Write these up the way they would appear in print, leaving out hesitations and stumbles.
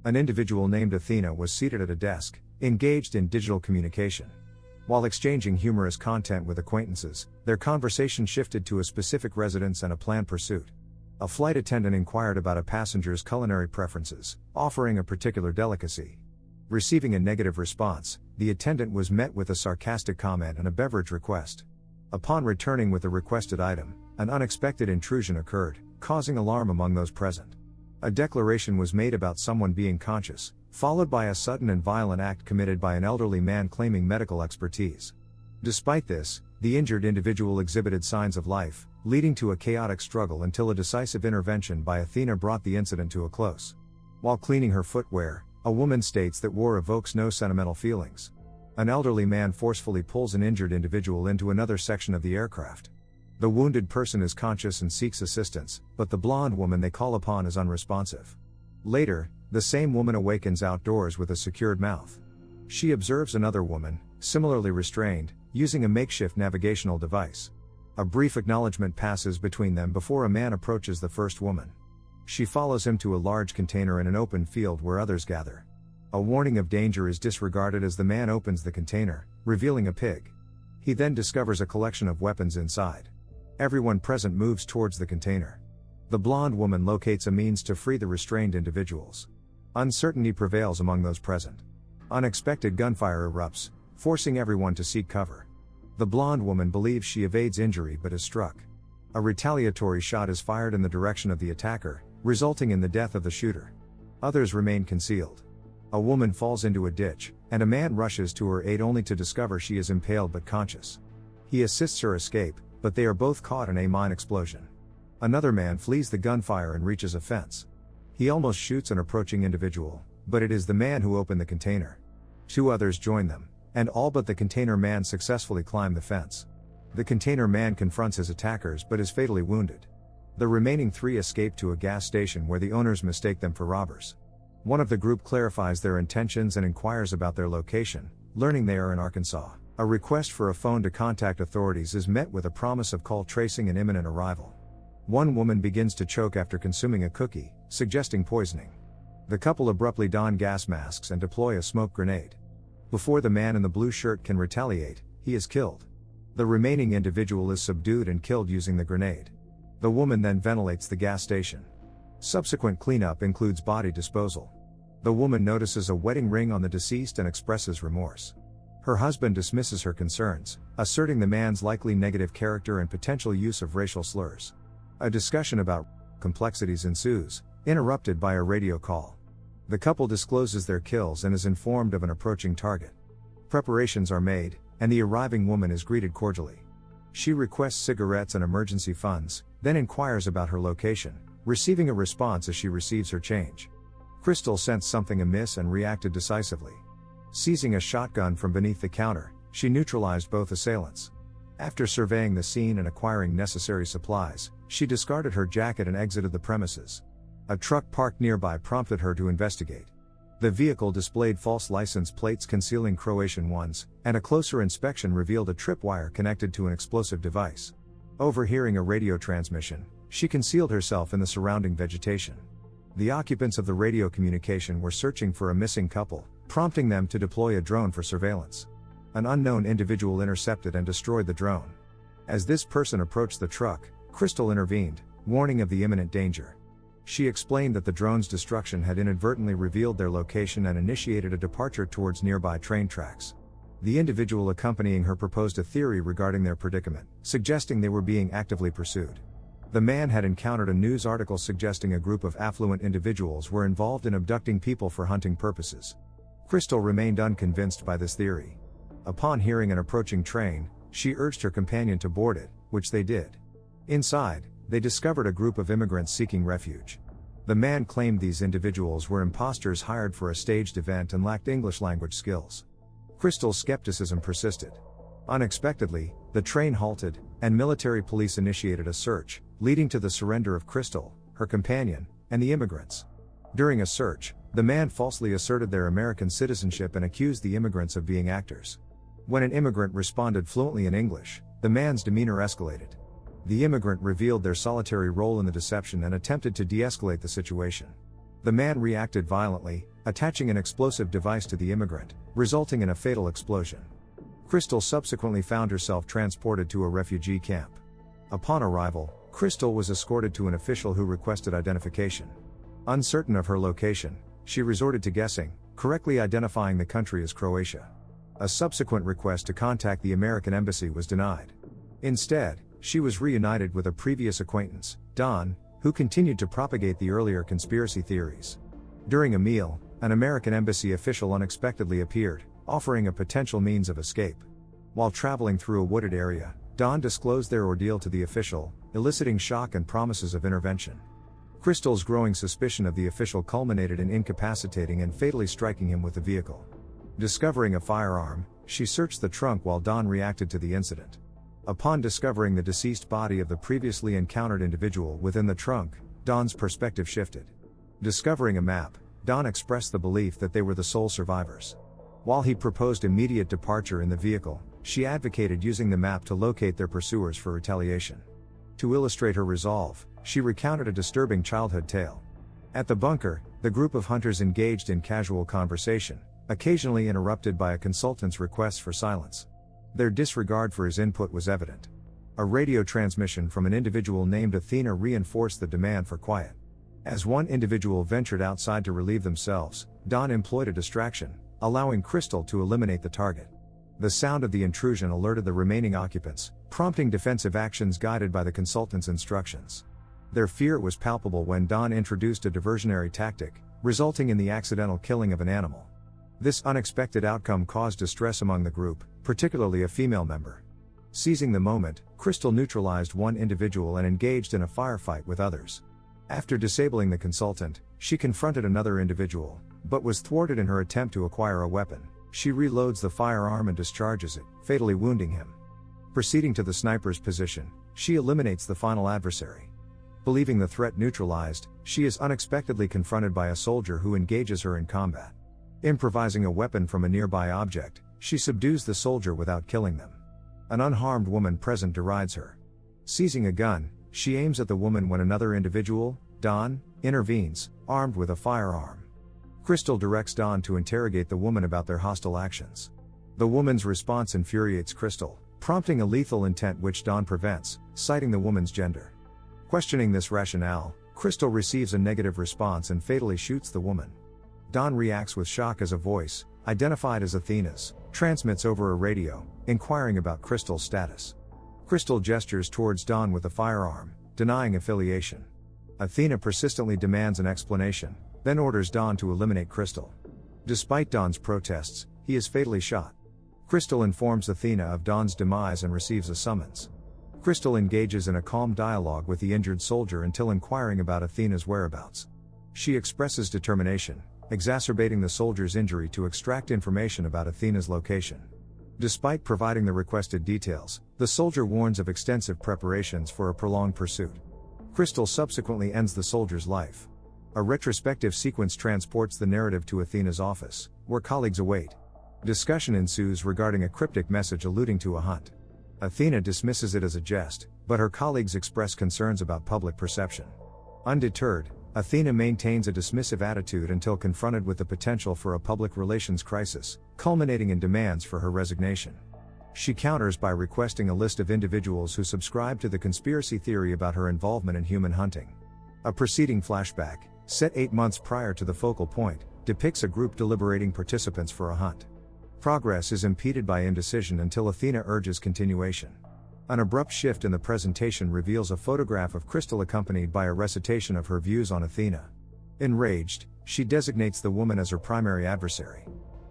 An individual named Athena was seated at a desk, engaged in digital communication. While exchanging humorous content with acquaintances, their conversation shifted to a specific residence and a planned pursuit. A flight attendant inquired about a passenger's culinary preferences, offering a particular delicacy. Receiving a negative response, the attendant was met with a sarcastic comment and a beverage request. Upon returning with the requested item, an unexpected intrusion occurred, causing alarm among those present. A declaration was made about someone being conscious, followed by a sudden and violent act committed by an elderly man claiming medical expertise. Despite this, the injured individual exhibited signs of life, leading to a chaotic struggle until a decisive intervention by Athena brought the incident to a close. While cleaning her footwear, a woman states that war evokes no sentimental feelings. An elderly man forcefully pulls an injured individual into another section of the aircraft. The wounded person is conscious and seeks assistance, but the blonde woman they call upon is unresponsive. Later, the same woman awakens outdoors with a secured mouth. She observes another woman, similarly restrained, using a makeshift navigational device. A brief acknowledgement passes between them before a man approaches the first woman. She follows him to a large container in an open field where others gather. A warning of danger is disregarded as the man opens the container, revealing a pig. He then discovers a collection of weapons inside. Everyone present moves towards the container. The blonde woman locates a means to free the restrained individuals. Uncertainty prevails among those present. Unexpected gunfire erupts, forcing everyone to seek cover. The blonde woman believes she evades injury but is struck. A retaliatory shot is fired in the direction of the attacker, resulting in the death of the shooter. Others remain concealed. A woman falls into a ditch, and a man rushes to her aid only to discover she is impaled but conscious. He assists her escape, but they are both caught in a mine explosion. Another man flees the gunfire and reaches a fence. He almost shoots an approaching individual, but it is the man who opened the container. Two others join them, and all but the container man successfully climb the fence. The container man confronts his attackers but is fatally wounded. The remaining three escape to a gas station where the owners mistake them for robbers. One of the group clarifies their intentions and inquires about their location, learning they are in Arkansas. A request for a phone to contact authorities is met with a promise of call tracing and imminent arrival. One woman begins to choke after consuming a cookie, suggesting poisoning. The couple abruptly don gas masks and deploy a smoke grenade. Before the man in the blue shirt can retaliate, he is killed. The remaining individual is subdued and killed using the grenade. The woman then ventilates the gas station. Subsequent cleanup includes body disposal. The woman notices a wedding ring on the deceased and expresses remorse. Her husband dismisses her concerns, asserting the man's likely negative character and potential use of racial slurs. A discussion about complexities ensues, interrupted by a radio call. The couple discloses their kills and is informed of an approaching target. Preparations are made, and the arriving woman is greeted cordially. She requests cigarettes and emergency funds, then inquires about her location, receiving a response as she receives her change. Crystal sensed something amiss and reacted decisively. Seizing a shotgun from beneath the counter, she neutralized both assailants. After surveying the scene and acquiring necessary supplies, she discarded her jacket and exited the premises. A truck parked nearby prompted her to investigate. The vehicle displayed false license plates concealing Croatian ones, and a closer inspection revealed a tripwire connected to an explosive device. Overhearing a radio transmission, she concealed herself in the surrounding vegetation. The occupants of the radio communication were searching for a missing couple, prompting them to deploy a drone for surveillance. An unknown individual intercepted and destroyed the drone. As this person approached the truck, Crystal intervened, warning of the imminent danger. She explained that the drone's destruction had inadvertently revealed their location and initiated a departure towards nearby train tracks. The individual accompanying her proposed a theory regarding their predicament, suggesting they were being actively pursued. The man had encountered a news article suggesting a group of affluent individuals were involved in abducting people for hunting purposes. Crystal remained unconvinced by this theory. Upon hearing an approaching train, she urged her companion to board it, which they did. Inside, they discovered a group of immigrants seeking refuge. The man claimed these individuals were imposters hired for a staged event and lacked English language skills. Crystal's skepticism persisted. Unexpectedly, the train halted, and military police initiated a search, leading to the surrender of Crystal, her companion, and the immigrants. During a search, the man falsely asserted their American citizenship and accused the immigrants of being actors. When an immigrant responded fluently in English, the man's demeanor escalated. The immigrant revealed their solitary role in the deception and attempted to de-escalate the situation. The man reacted violently, attaching an explosive device to the immigrant, resulting in a fatal explosion. Crystal subsequently found herself transported to a refugee camp. Upon arrival, Crystal was escorted to an official who requested identification. Uncertain of her location, she resorted to guessing, correctly identifying the country as Croatia. A subsequent request to contact the American embassy was denied. Instead, she was reunited with a previous acquaintance, Don, who continued to propagate the earlier conspiracy theories. During a meal, an American embassy official unexpectedly appeared, offering a potential means of escape. While traveling through a wooded area, Don disclosed their ordeal to the official, eliciting shock and promises of intervention. Crystal's growing suspicion of the official culminated in incapacitating and fatally striking him with the vehicle. Discovering a firearm, she searched the trunk while Don reacted to the incident. Upon discovering the deceased body of the previously encountered individual within the trunk, Don's perspective shifted. Discovering a map, Don expressed the belief that they were the sole survivors. While he proposed immediate departure in the vehicle, she advocated using the map to locate their pursuers for retaliation. To illustrate her resolve, she recounted a disturbing childhood tale. At the bunker, the group of hunters engaged in casual conversation, occasionally interrupted by a consultant's requests for silence. Their disregard for his input was evident. A radio transmission from an individual named Athena reinforced the demand for quiet. As one individual ventured outside to relieve themselves, Don employed a distraction, allowing Crystal to eliminate the target. The sound of the intrusion alerted the remaining occupants, prompting defensive actions guided by the consultant's instructions. Their fear was palpable when Don introduced a diversionary tactic, resulting in the accidental killing of an animal. This unexpected outcome caused distress among the group, particularly a female member. Seizing the moment, Crystal neutralized one individual and engaged in a firefight with others. After disabling the consultant, she confronted another individual, but was thwarted in her attempt to acquire a weapon. She reloads the firearm and discharges it, fatally wounding him. Proceeding to the sniper's position, she eliminates the final adversary. Believing the threat neutralized, she is unexpectedly confronted by a soldier who engages her in combat. Improvising a weapon from a nearby object, she subdues the soldier without killing them. An unharmed woman present derides her. Seizing a gun, she aims at the woman when another individual, Don, intervenes, armed with a firearm. Crystal directs Don to interrogate the woman about their hostile actions. The woman's response infuriates Crystal, prompting a lethal intent which Don prevents, citing the woman's gender. Questioning this rationale, Crystal receives a negative response and fatally shoots the woman. Don reacts with shock as a voice, identified as Athena's, transmits over a radio, inquiring about Crystal's status. Crystal gestures towards Don with a firearm, denying affiliation. Athena persistently demands an explanation, then orders Don to eliminate Crystal. Despite Don's protests, he is fatally shot. Crystal informs Athena of Don's demise and receives a summons. Crystal engages in a calm dialogue with the injured soldier until inquiring about Athena's whereabouts. She expresses determination, exacerbating the soldier's injury to extract information about Athena's location. Despite providing the requested details, the soldier warns of extensive preparations for a prolonged pursuit. Crystal subsequently ends the soldier's life. A retrospective sequence transports the narrative to Athena's office, where colleagues await. Discussion ensues regarding a cryptic message alluding to a hunt. Athena dismisses it as a jest, but her colleagues express concerns about public perception. Undeterred, Athena maintains a dismissive attitude until confronted with the potential for a public relations crisis, culminating in demands for her resignation. She counters by requesting a list of individuals who subscribe to the conspiracy theory about her involvement in human hunting. A preceding flashback, set 8 months prior to the focal point, depicts a group deliberating participants for a hunt. Progress is impeded by indecision until Athena urges continuation. An abrupt shift in the presentation reveals a photograph of Crystal accompanied by a recitation of her views on Athena. Enraged, she designates the woman as her primary adversary.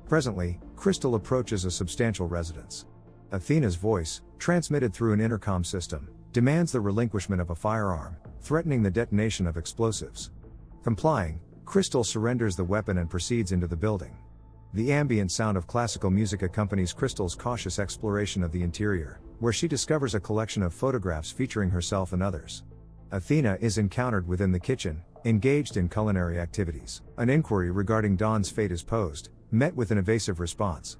Presently, Crystal approaches a substantial residence. Athena's voice, transmitted through an intercom system, demands the relinquishment of a firearm, threatening the detonation of explosives. Complying, Crystal surrenders the weapon and proceeds into the building. The ambient sound of classical music accompanies Crystal's cautious exploration of the interior, where she discovers a collection of photographs featuring herself and others. Athena is encountered within the kitchen, engaged in culinary activities. An inquiry regarding Don's fate is posed, met with an evasive response.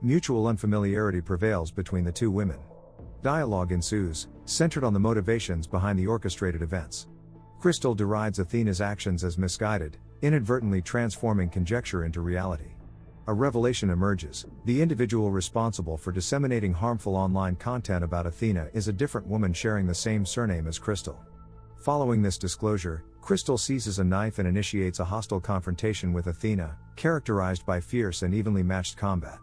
Mutual unfamiliarity prevails between the two women. Dialogue ensues, centered on the motivations behind the orchestrated events. Crystal derides Athena's actions as misguided, inadvertently transforming conjecture into reality. A revelation emerges: the individual responsible for disseminating harmful online content about Athena is a different woman sharing the same surname as Crystal. Following this disclosure, Crystal seizes a knife and initiates a hostile confrontation with Athena, characterized by fierce and evenly matched combat.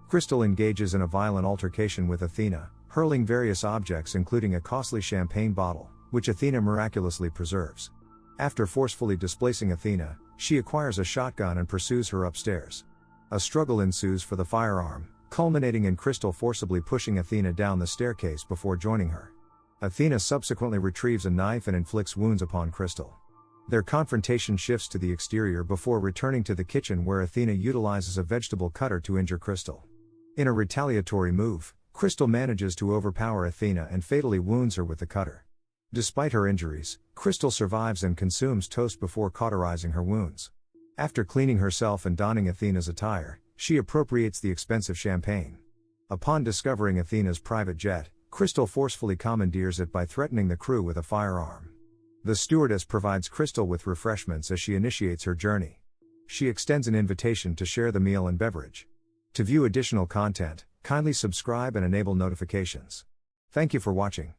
Crystal engages in a violent altercation with Athena, hurling various objects including a costly champagne bottle, which Athena miraculously preserves. After forcefully displacing Athena, she acquires a shotgun and pursues her upstairs. A struggle ensues for the firearm, culminating in Crystal forcibly pushing Athena down the staircase before joining her. Athena subsequently retrieves a knife and inflicts wounds upon Crystal. Their confrontation shifts to the exterior before returning to the kitchen, where Athena utilizes a vegetable cutter to injure Crystal. In a retaliatory move, Crystal manages to overpower Athena and fatally wounds her with the cutter. Despite her injuries, Crystal survives and consumes toast before cauterizing her wounds. After cleaning herself and donning Athena's attire, she appropriates the expensive champagne. Upon discovering Athena's private jet, Crystal forcefully commandeers it by threatening the crew with a firearm. The stewardess provides Crystal with refreshments as she initiates her journey. She extends an invitation to share the meal and beverage. To view additional content, kindly subscribe and enable notifications. Thank you for watching.